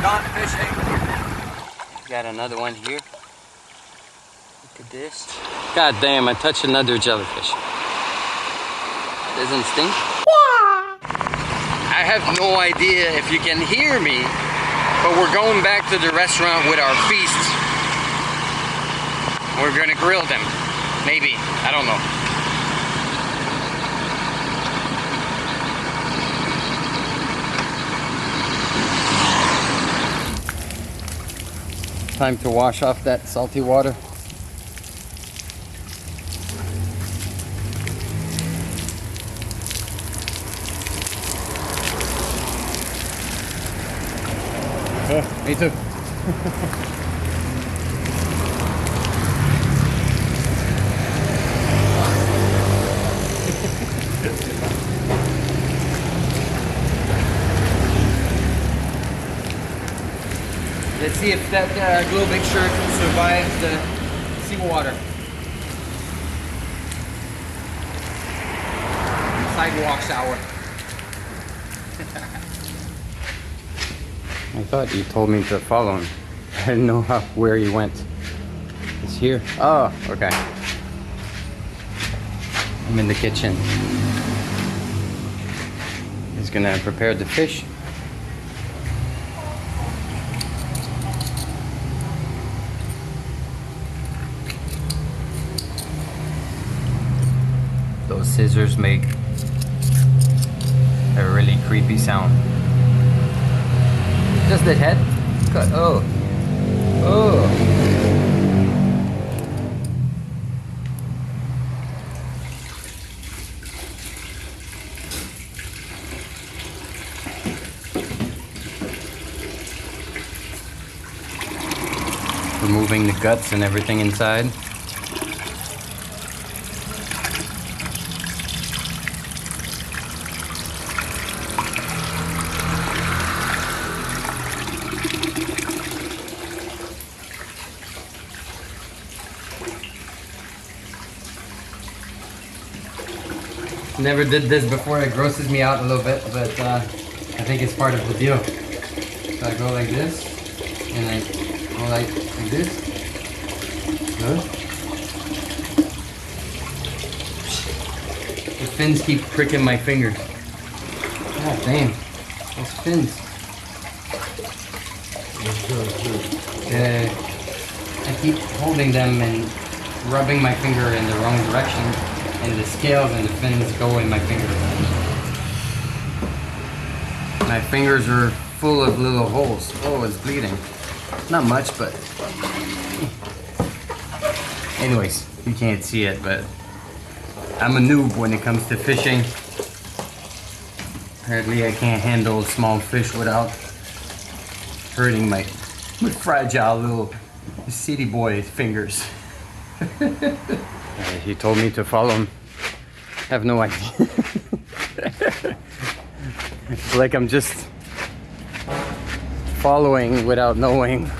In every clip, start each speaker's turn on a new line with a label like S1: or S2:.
S1: gone fishing.
S2: Got another one here. Look at this. God damn, I touched another jellyfish. Doesn't stink? I have no idea if you can hear me, but we're going back to the restaurant with our feast. We're gonna grill them. Maybe. I don't know. Time to wash off that salty water. Me too. Let's see if that GLOBIK shirt survives the seawater. Sidewalk shower. I thought you told me to follow him. I didn't know where he went. He's here. Oh, okay. I'm in the kitchen. He's gonna prepare the fish. Those scissors make a really creepy sound. Just the head cut. Oh. Oh. Removing the guts and everything inside. Never did this before. It grosses me out a little bit, but I think it's part of the deal. So I go like this, and I go like this. Good. The fins keep pricking my fingers. God damn, those fins. I keep holding them and rubbing my finger in the wrong direction. And the scales and the fins go in my fingers. My fingers are full of little holes. Oh, it's bleeding. Not much, but... Anyways, you can't see it, but... I'm a noob when it comes to fishing. Apparently I can't handle small fish without hurting my fragile little city boy fingers. He told me to follow him. I have no idea. It's like I'm just following without knowing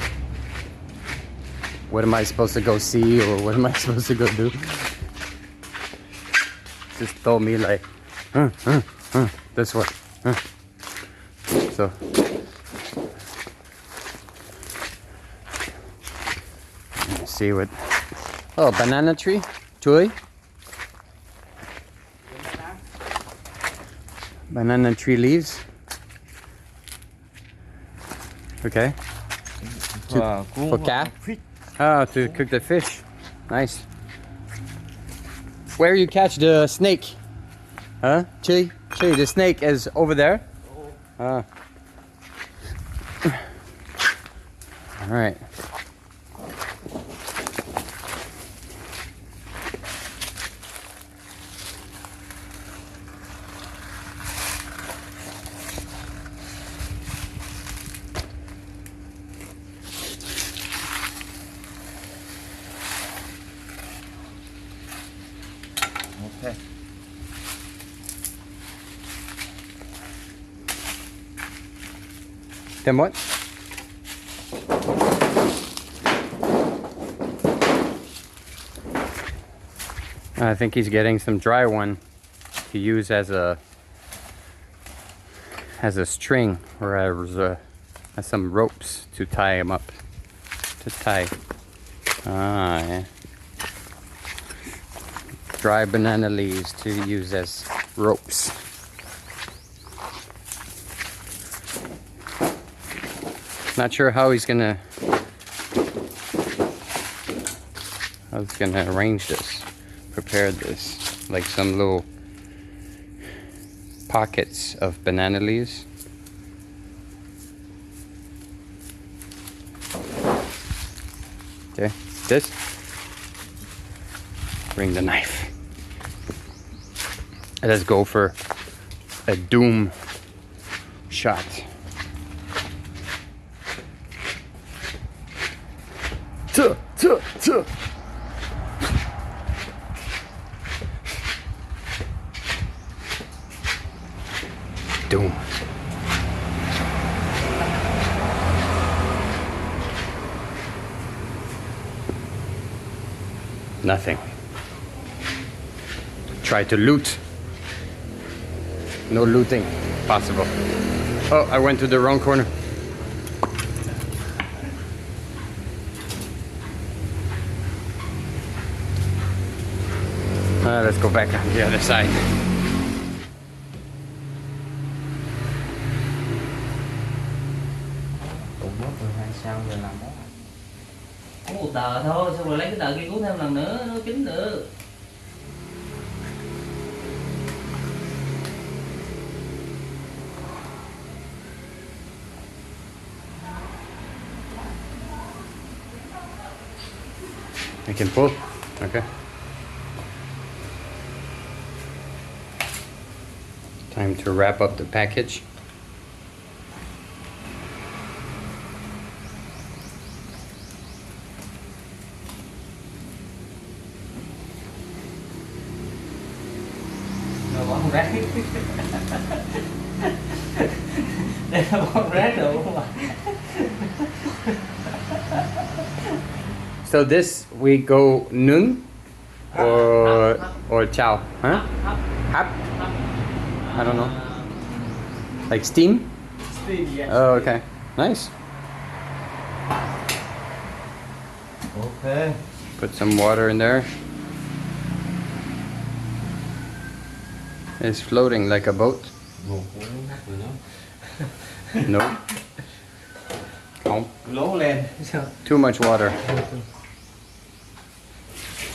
S2: what am I supposed to go see or what am I supposed to go do. Just told me like, this way. So let's see what. Oh, banana tree, Joy. Banana tree leaves. Okay. For cat? Oh, to cook the fish. Nice. Where you catch the snake? Huh? Chili? Chili, the snake is over there? All right.
S1: Okay.
S2: Then what? I think he's getting some dry one to use as a string or as a has some ropes to tie him up. To tie. Ah, yeah. Dry banana leaves to use as ropes. Not sure how he's gonna arrange this, prepare this, like some little pockets of banana leaves. Okay, this. Bring the knife. Let's go for a doom shot. Tuh, tuh, tuh. Doom. Nothing. Try to loot. No looting possible. Oh, I went to the wrong corner. Let's go back on the other side.
S3: Sao giờ làm món có một tờ thôi, xong rồi lấy cái tờ kia cuốn thêm lần nữa nó kín được.
S2: I can pull. Okay. Time to wrap up the package.
S3: Rồi bỏ con rác. Đây là con rác được không ạ?
S2: So this we go nun or chow, huh? Hap? I don't know. Like steam?
S3: Steam, yes.
S2: Oh, okay. Nice.
S1: Okay.
S2: Put some water in there. It's floating like a boat. No. Không.
S3: Lố lên.
S2: Too much water.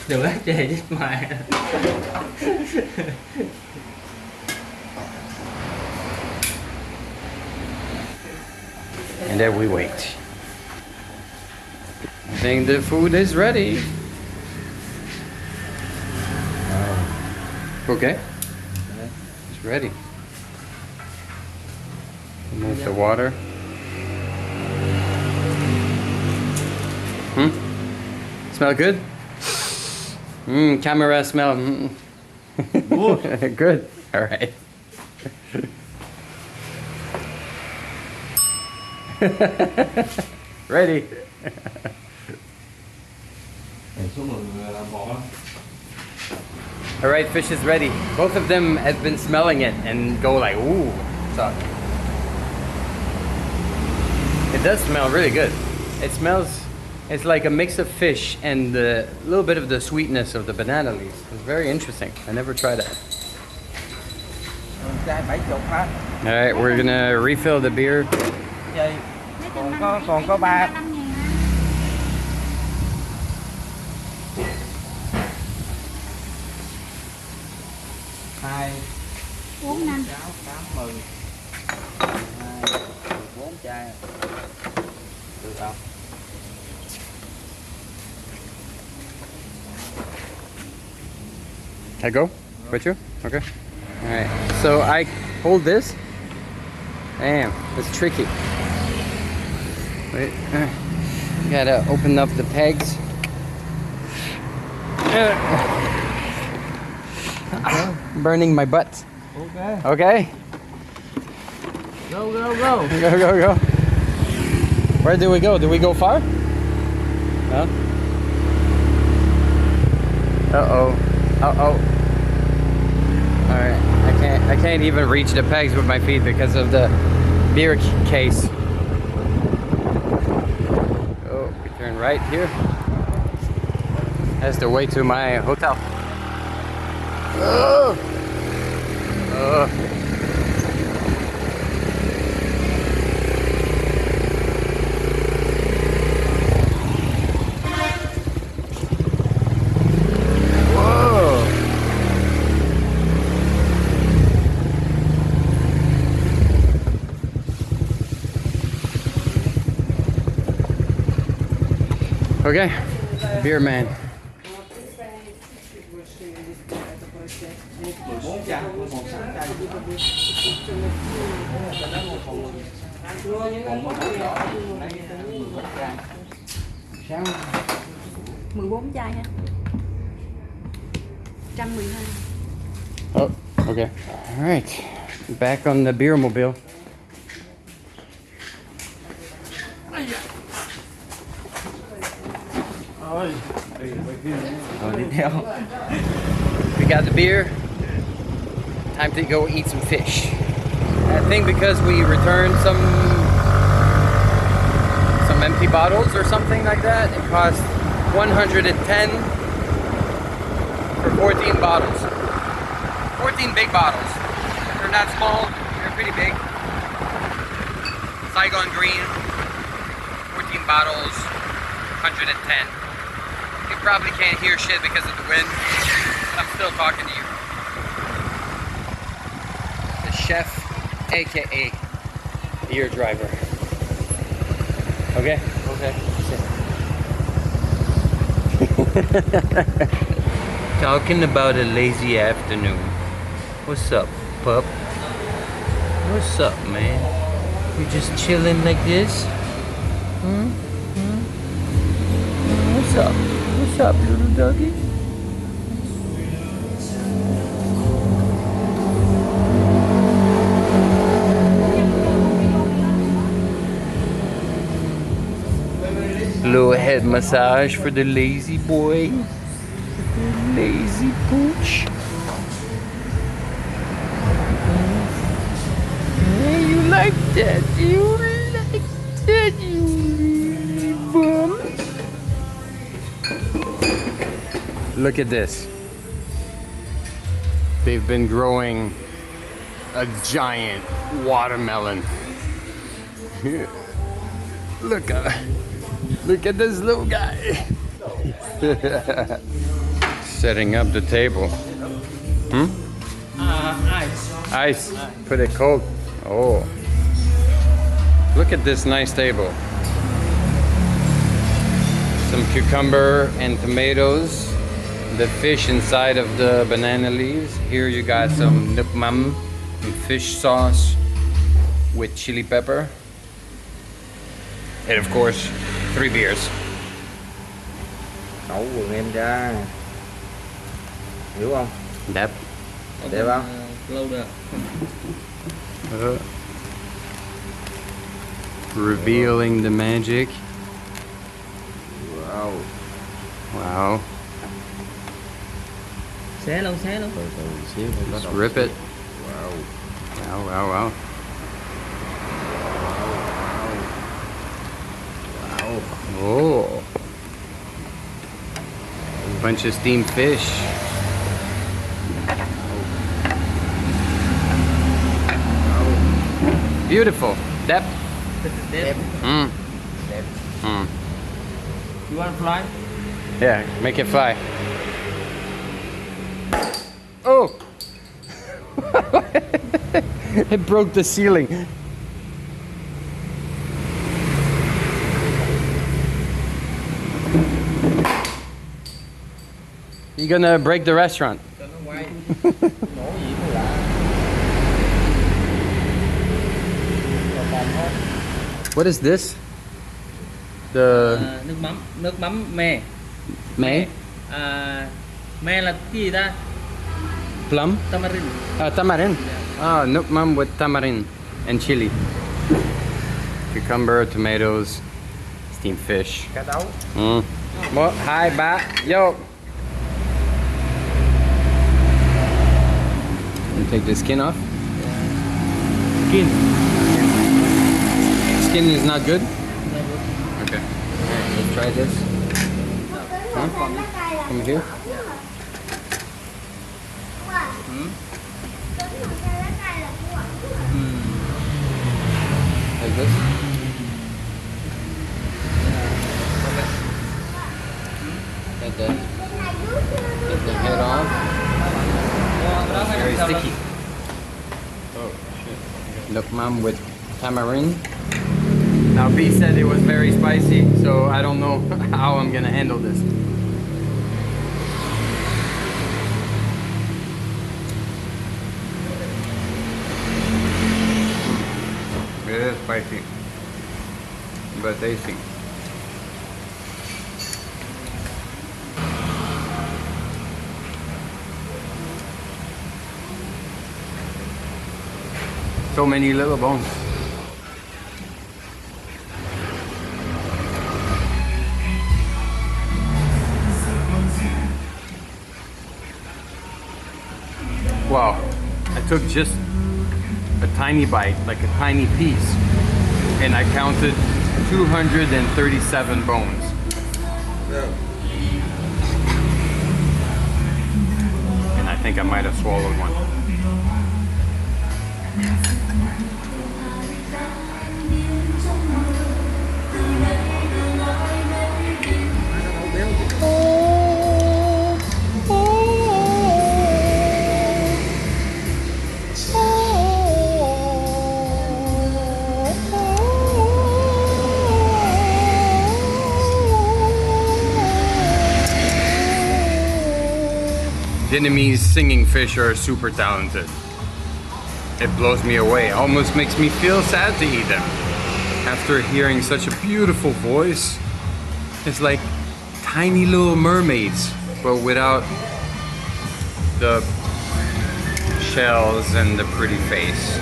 S3: Đừng lát chè chết mày.
S2: And then we wait. I think the food is ready. Okay. It's ready. Remove the water. Smell good? Camera smell. Good. All right. Ready. All right, fish is ready. Both of them have been smelling it and go like, ooh. So it does smell really good. It smells, it's like a mix of fish and a little bit of the sweetness of the banana leaves. It's very interesting. I never tried that. All right, we're gonna refill the beer.
S1: Còn có 3. Hai
S4: 4 5
S1: 8 10 4 chai được không?
S2: I go with you? Okay. All right. So I hold this. Damn, it's tricky. Wait, gotta open up the pegs. Burning my butt.
S3: Okay.
S2: Okay.
S3: Go, go, go.
S2: Go, go, go. Where do we go? Do we go far? No? Uh-oh. Uh-oh. Alright. I can't even reach the pegs with my feet because of the beer case. Turn right here. That's the way to my hotel. Okay, beer man.
S1: 14 chai, 11 chai. Còn một bát nhỏ, lấy 11 chai. Sao?
S4: 14 chai ha. 112.
S2: Oh, okay. All right, back on the beer mobile. We got the beer. Time to go eat some fish. I think because we returned some empty bottles or something like that, it cost 110 for 14 bottles. 14 big bottles. They're not small, they're pretty big. Saigon Green, 14 bottles, 110. You probably can't hear shit because of the wind. I'm still talking to you. The chef, aka beer driver. Okay? Okay. Talking about a lazy afternoon. What's up, pup? What's up, man? You just chilling like this? What's up? What's up, little doggy? Little head massage for the lazy boy. Lazy pooch. Hey, you like that? You like that, you really bum? Look at this. They've been growing a giant watermelon. Look at this little guy. Setting up the table.
S3: Ice.
S2: Ice. Put it cold. Oh. Look at this nice table. Some cucumber and tomatoes. The fish inside of the banana leaves. Here you got some nuoc and fish sauce with chili pepper. And of course, 3 beers.
S1: Nấu vườn em ra. Hiểu không?
S2: Đẹp.
S1: Đẹp không?
S3: Lâu được.
S2: Revealing the magic.
S1: Wow.
S2: Wow.
S3: Xé luôn.
S1: Từ xíu thôi.
S2: Let's rip it.
S1: Wow.
S2: Wow.
S1: Wow.
S2: Oh. A bunch of steamed fish. Beautiful. Đẹp.
S3: This is dead. You want to fly?
S2: Yeah, make it fly. Oh! It broke the ceiling. You gonna break the restaurant?
S3: Cho nó quay.
S2: What is this? The
S3: Nước mắm me.
S2: me?
S3: Me là cái gì ta?
S2: Plum?
S3: Tamarind.
S2: Tamarind. Oh, nuoc with tamarind and chili. Cucumber, tomatoes, steamed fish.
S1: Cá tấu.
S2: Well, hi, ba. Yo. You take the skin off. Skin is not good. Okay. Let's try this. Huh? Come here. Like this. Get the head off. It's very sticky. Oh shit. Look, mom, with tamarind. Now B said it was very spicy, so I don't know how I'm gonna handle this. It is spicy, but tasty. So many little bones. Wow, I took just a tiny bite, like a tiny piece, and I counted 237 bones. And I think I might have swallowed one. Vietnamese singing fish are super talented. It blows me away. Almost makes me feel sad to eat them. After hearing such a beautiful voice, it's like tiny little mermaids, but without the shells and the pretty face.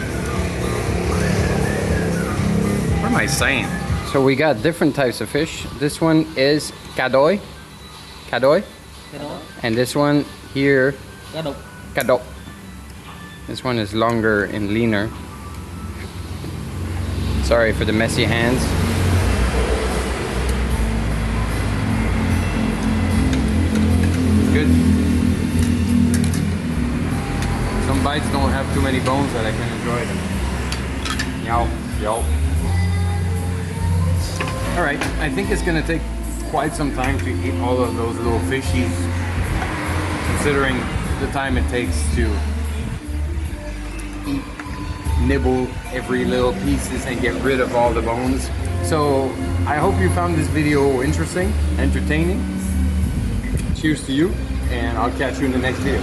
S2: What am I saying? So we got different types of fish. This one is cadoy. Cadoy. And this one here, cadok. This one is longer and leaner. Sorry for the messy hands. Good. Some bites don't have too many bones that I can enjoy them. Yow, yow. Alright, I think it's gonna take quite some time to eat all of those little fishies, considering the time it takes to eat, nibble every little pieces and get rid of all the bones. So I hope you found this video interesting, entertaining. Cheers to you, and I'll catch you in the next video.